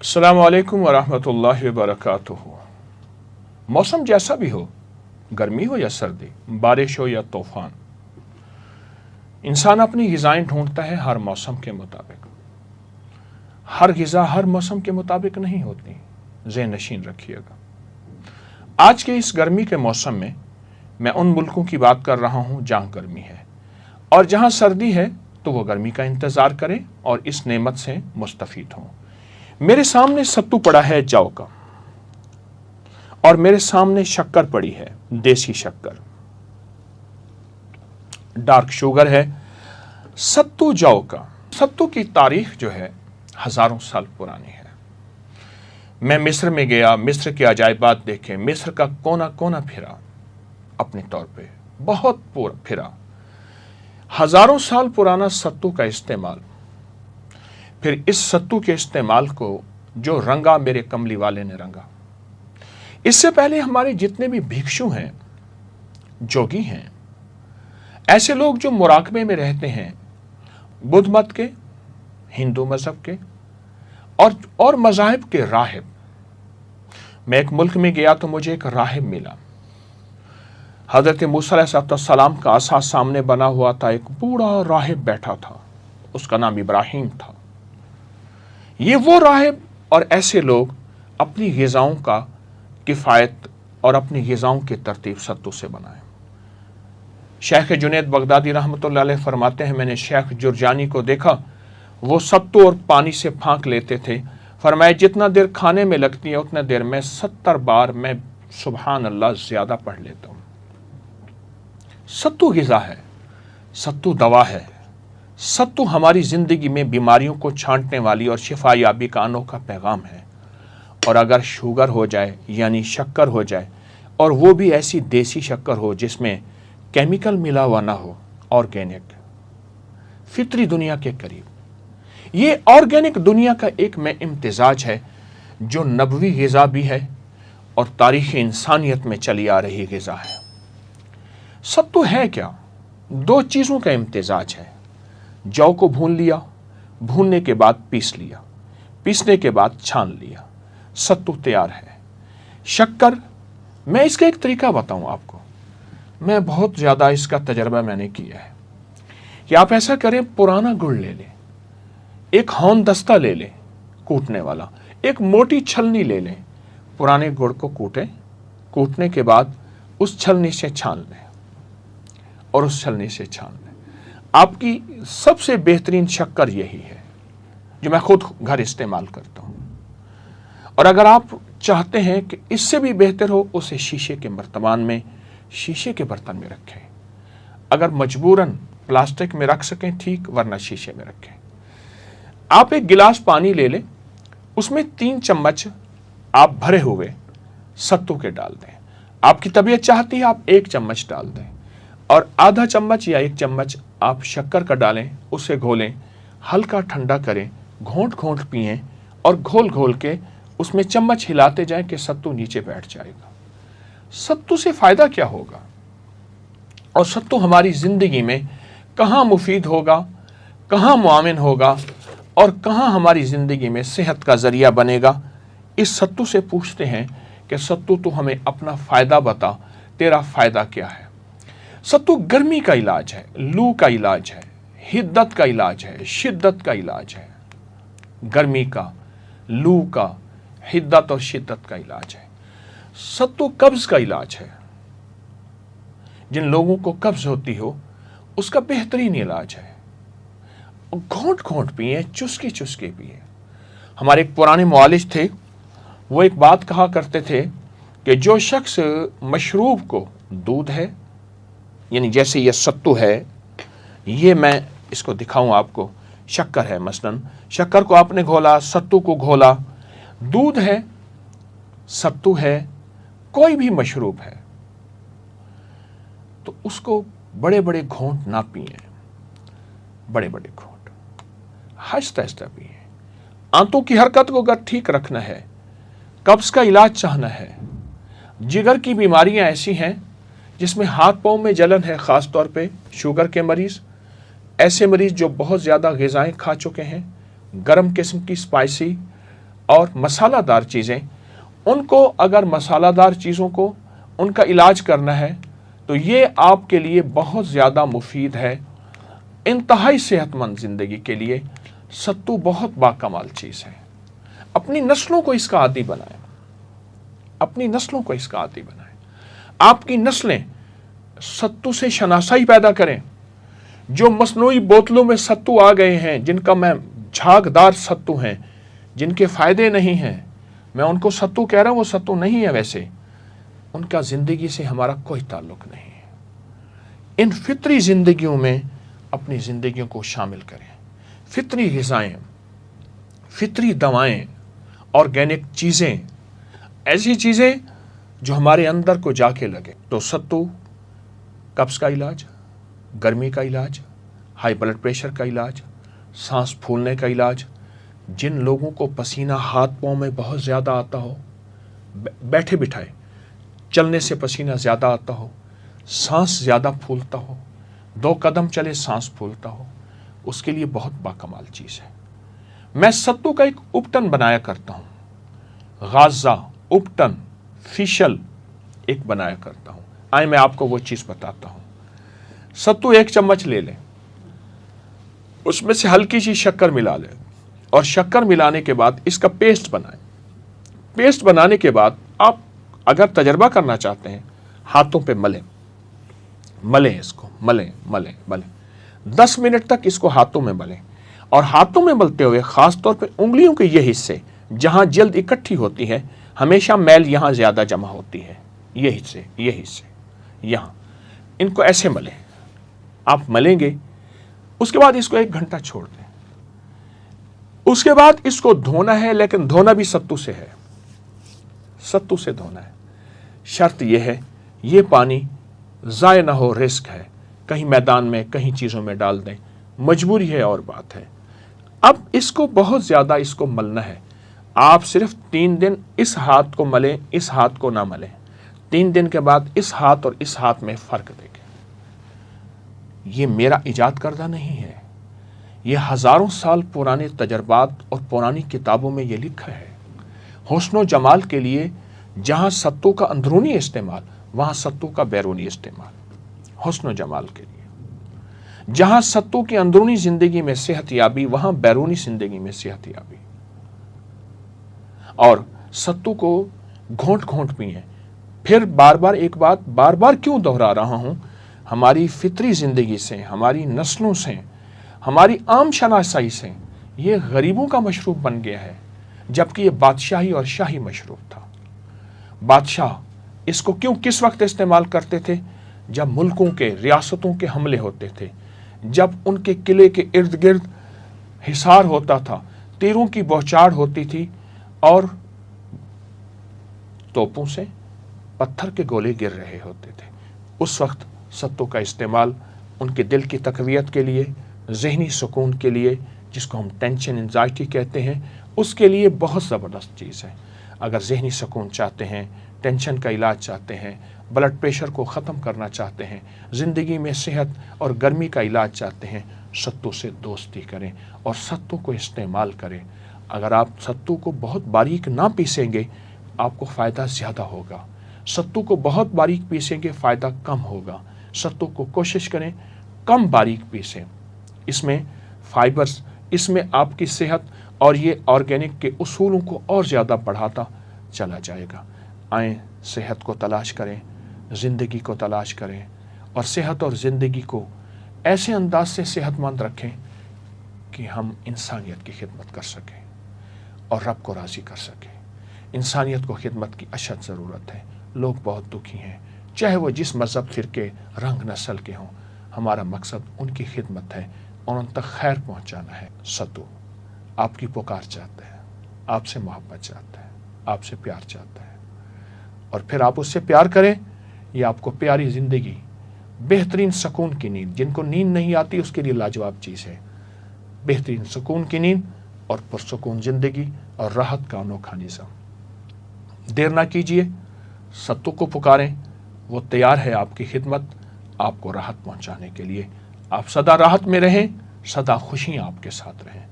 अस्सलामु अलैकुम वरहमतुल्लाहि वबरकातुहू। मौसम जैसा भी हो, गर्मी हो या सर्दी, बारिश हो या तूफान, इंसान अपनी ग़िज़ाएं ढूंढता है हर मौसम के मुताबिक। हर ग़िज़ा हर मौसम के मुताबिक नहीं होती, ज़हन नशीन रखिएगा। आज के इस गर्मी के मौसम में मैं उन मुल्कों की बात कर रहा हूँ जहाँ गर्मी है, और जहाँ सर्दी है तो वो गर्मी का इंतज़ार करें और इस नेमत से मुस्तफ़ीद हों। मेरे सामने सत्तू पड़ा है जौ का, और मेरे सामने शक्कर पड़ी है, देसी शक्कर, डार्क शुगर है, सत्तू जौ का। सत्तू की तारीख जो है हजारों साल पुरानी है। मैं मिस्र में गया, मिस्र के अजायबात देखे, मिस्र का कोना कोना फिरा, अपने तौर पे बहुत फिरा। हजारों साल पुराना सत्तू का इस्तेमाल, फिर इस सत्तू के इस्तेमाल को जो रंगा मेरे कमली वाले ने रंगा। इससे पहले हमारे जितने भी भिक्षु हैं, जोगी हैं, ऐसे लोग जो मुराकबे में रहते हैं, बुद्ध मत के, हिंदू मजहब के और मज़ाहिब के राहिब। मैं एक मुल्क में गया तो मुझे एक राहिब मिला। हज़रत मूसा अलैहिस्सलाम का आसा सामने बना हुआ था, एक बूढ़ा राहिब बैठा था, उसका नाम इब्राहिम था। ये वो राहिब और ऐसे लोग अपनी ग़िज़ाओं का किफ़ायत और अपनी ग़िज़ाओं की तरतीब सत्तू से बनाए। शेख जुनैद बगदादी रहमतुल्लाह अलैह फरमाते हैं, मैंने शेख जुरजानी को देखा, वो सत्तू और पानी से फाँक लेते थे। फरमाए जितना देर खाने में लगती है उतना देर में 70 बार मैं सुबहान अल्लाह ज़्यादा पढ़ लेता हूँ। सत्तू ग़िज़ा है, सत्तू दवा है, सत्तू हमारी ज़िंदगी में बीमारियों को छांटने वाली और शिफा याबी का अनोखा पैगाम है। और अगर शुगर हो जाए यानी शक्कर हो जाए, और वो भी ऐसी देसी शक्कर हो जिसमें केमिकल मिला हुआ ना हो, ऑर्गेनिक, फितरी दुनिया के करीब, ये ऑर्गेनिक दुनिया का एक में इम्तिजाज है जो नबवी ग़िज़ा भी है और तारीख़ इंसानियत में चली आ रही ग़िज़ा है। सत्तू है क्या? दो चीज़ों का इम्तिजाज है। जौ को भून लिया, भूनने के बाद पीस लिया, पीसने के बाद छान लिया, सत्तू तैयार है। शक्कर, मैं इसका एक तरीका बताऊं आपको, मैं बहुत ज़्यादा इसका तजर्बा मैंने किया है कि आप ऐसा करें, पुराना गुड़ ले लें, एक हौन दस्ता ले लें कूटने वाला, एक मोटी छलनी ले लें, पुराने गुड़ को कूटें, कूटने के बाद उस छलनी से छान लें और उस छलनी से छान लें। आपकी सबसे बेहतरीन शक्कर यही है जो मैं खुद घर इस्तेमाल करता हूँ। और अगर आप चाहते हैं कि इससे भी बेहतर हो, उसे शीशे के मर्तबान में, शीशे के बर्तन में रखें। अगर मजबूरन प्लास्टिक में रख सकें ठीक, वरना शीशे में रखें। आप एक गिलास पानी ले लें, उसमें 3 चम्मच आप भरे हुए सत्तू के डाल दें। आपकी तबीयत चाहती है आप 1 चम्मच डाल दें, और आधा चम्मच या 1 चम्मच आप शक्कर का डालें, उसे घोलें, हल्का ठंडा करें, घोंट घोंट पिएं, और घोल घोल के उसमें चम्मच हिलाते जाएं कि सत्तू नीचे बैठ जाएगा। सत्तू से फ़ायदा क्या होगा, और सत्तू हमारी ज़िंदगी में कहाँ मुफीद होगा, कहाँ मुआविन होगा, और कहाँ हमारी ज़िंदगी में सेहत का ज़रिया बनेगा, इस सत्तू से पूछते हैं कि सत्तू तू हमें अपना फ़ायदा बता, तेरा फ़ायदा क्या है। सत्तू गर्मी का इलाज है, लू का इलाज है, हिद्दत का इलाज है, शिद्दत का इलाज है। गर्मी का, लू का, हिद्दत और शिद्दत का इलाज है। सत्तू कब्ज़ का इलाज है, जिन लोगों को कब्ज़ होती हो उसका बेहतरीन इलाज है। घोंट घोंट पिए, चुस्के चुस्के पिए। हमारे एक पुराने मुआलिज थे, वो एक बात कहा करते थे कि जो शख्स मशरूब को, दूध है यानी जैसे ये सत्तू है, ये मैं इसको दिखाऊं आपको, शक्कर है मसलन, शक्कर को आपने घोला, सत्तू को घोला, दूध है, सत्तू है, कोई भी मशरूब है, तो उसको बड़े बड़े घोंट ना पिए, बड़े बड़े घोंट, आहिस्ता आहिस्ता पिए। आंतों की हरकत को अगर ठीक रखना है, कब्ज़ का इलाज चाहना है, जिगर की बीमारियां ऐसी हैं जिसमें हाथ पाँव में जलन है, ख़ास तौर पे शुगर के मरीज़, ऐसे मरीज़ जो बहुत ज़्यादा ग़िज़ाएं खा चुके हैं, गर्म किस्म की स्पाइसी اور मसाला दार चीज़ें, उनको अगर मसाला दार चीज़ों को उनका इलाज करना है तो ये आपके लिए बहुत ज़्यादा मुफीद है। इंतहाई सेहतमंद ज़िंदगी के लिए सत्तू बहुत बाकमाल चीज़ है। अपनी नस्लों को इसका आदी बनाएं, अपनी नस्लों को इसका आदी बनाएं। आपकी नस्लें सत्तू से शनासाई पैदा करें। जो मसनूई बोतलों में सत्तू आ गए हैं, जिनका मैं झागदार सत्तू हैं, जिनके फ़ायदे नहीं हैं, मैं उनको सत्तू कह रहा हूँ, वो सत्तू नहीं है वैसे, उनका ज़िंदगी से हमारा कोई ताल्लुक़ नहीं है। इन फितरी ज़िंदगियों में अपनी ज़िंदगियों को शामिल करें। फितरी ग़िज़ाएँ, फितरी दवाएँ, ऑर्गेनिक चीज़ें, ऐसी चीज़ें जो हमारे अंदर को जाके लगे। तो सत्तू कब्ज़ का इलाज, गर्मी का इलाज, हाई ब्लड प्रेशर का इलाज, सांस फूलने का इलाज, जिन लोगों को पसीना हाथ पाँव में बहुत ज़्यादा आता हो, बैठे बिठाए चलने से पसीना ज़्यादा आता हो, सांस ज़्यादा फूलता हो, 2 कदम चले सांस फूलता हो, उसके लिए बहुत बाकमाल चीज़ है। मैं सत्तू का एक उपटन बनाया करता हूँ, गाज़ा उपटन फिशल एक बनाया करता हूँ। आए मैं आपको वो चीज़ बताता हूँ। सत्तू 1 चम्मच ले लें, उसमें से हल्की सी शक्कर मिला लें और शक्कर मिलाने के बाद इसका पेस्ट बनाएं। पेस्ट बनाने के बाद आप अगर तजर्बा करना चाहते हैं, हाथों पे मलें इसको, मलें 10 मिनट तक इसको हाथों में मलें। और हाथों में मलते हुए ख़ास तौर पे उंगलियों के ये हिस्से जहाँ जल्द इकट्ठी होती है, हमेशा मैल यहाँ ज़्यादा जमा होती है, ये हिस्से यहाँ, इनको ऐसे मलें। आप मलेंगे, उसके बाद इसको 1 घंटा छोड़ दें। उसके बाद इसको धोना है, लेकिन धोना भी सत्तू से है, सत्तू से धोना है। शर्त यह है, ये पानी ज़ाय ना हो, रिस्क है, कहीं मैदान में कहीं चीज़ों में डाल दें, मजबूरी है और बात है। अब इसको बहुत ज़्यादा इसको मलना है। आप सिर्फ 3 दिन इस हाथ को मलें, इस हाथ को ना मलें। 3 दिन के बाद इस हाथ और इस हाथ में फ़र्क देखें। ये मेरा इजाद करदा नहीं है, ये हज़ारों साल पुराने तजर्बात और पुरानी किताबों में ये लिखा है। हुस्न जमाल के लिए जहाँ सत्तू का अंदरूनी इस्तेमाल, वहाँ सत्तू का बैरूनी इस्तेमाल। हुस्न जमाल के लिए जहाँ सत्तू की अंदरूनी ज़िंदगी में सेहत याबी, वहाँ बैरूनी ज़िंदगी में सेहत याबी। और सत्तू को घोंट घोंट पिएं। फिर बार बार एक बात बार बार क्यों दोहरा रहा हूँ, हमारी फितरी ज़िंदगी से, हमारी नस्लों से, हमारी आम शनासाई से ये गरीबों का मशरूब बन गया है, जबकि ये बादशाही और शाही मशरूब था। बादशाह इसको क्यों किस वक्त इस्तेमाल करते थे? जब मुल्कों के, रियासतों के हमले होते थे, जब उनके किले के इर्द गिर्द हिसार होता था, तीरों की बौछार होती थी और तोपों से पत्थर के गोले गिर रहे होते थे। उस वक्त सत्तू का इस्तेमाल उनके दिल की तकवीयत के लिए, ज़हनी सुकून के लिए, जिसको हम टेंशन एंजाइटी कहते हैं, उसके लिए बहुत ज़बरदस्त चीज़ है। अगर ज़हनी सुकून चाहते हैं, टेंशन का इलाज चाहते हैं, ब्लड प्रेशर को ख़त्म करना चाहते हैं, ज़िंदगी में सेहत और गर्मी का इलाज चाहते हैं, सत्तू से दोस्ती करें और सत्तू को इस्तेमाल करें। अगर आप सत्तू को बहुत बारीक ना पीसेंगे, आपको फ़ायदा ज़्यादा होगा। सत्तू को बहुत बारीक पीसेंगे, फ़ायदा कम होगा। सत्तू को कोशिश करें कम बारीक पीसें। इसमें फाइबर्स, इसमें आपकी सेहत और ये ऑर्गेनिक के उसूलों को और ज़्यादा बढ़ाता चला जाएगा। आएँ सेहत को तलाश करें, ज़िंदगी को तलाश करें और सेहत और ज़िंदगी को ऐसे अंदाज से सेहतमंद रखें कि हम इंसानियत की खिदमत कर सकें और रब को राज़ी कर सकें। इंसानियत को खिदमत की अशद ज़रूरत है। लोग बहुत दुखी हैं, चाहे वो जिस मज़हब, फ़िरके, रंग, नस्ल के हों। हमारा मकसद उनकी खिदमत है और उन तक खैर पहुँचाना है। सत्तू आपकी पुकार चाहता है, आपसे मोहब्बत चाहता है, आपसे प्यार चाहता है, और फिर आप उससे प्यार करें। ये आपको प्यारी ज़िंदगी, बेहतरीन सुकून की नींद, जिनको नींद नहीं आती उसके लिए लाजवाब चीज़ है। बेहतरीन सुकून की नींद और पुरसुकून ज़िंदगी और राहत का अनोखा निज़ाम। देर ना कीजिए, सत्तू को पुकारें, वो तैयार है आपकी खिदमत, आपको राहत पहुंचाने के लिए। आप सदा राहत में रहें, सदा खुशियाँ आपके साथ रहें।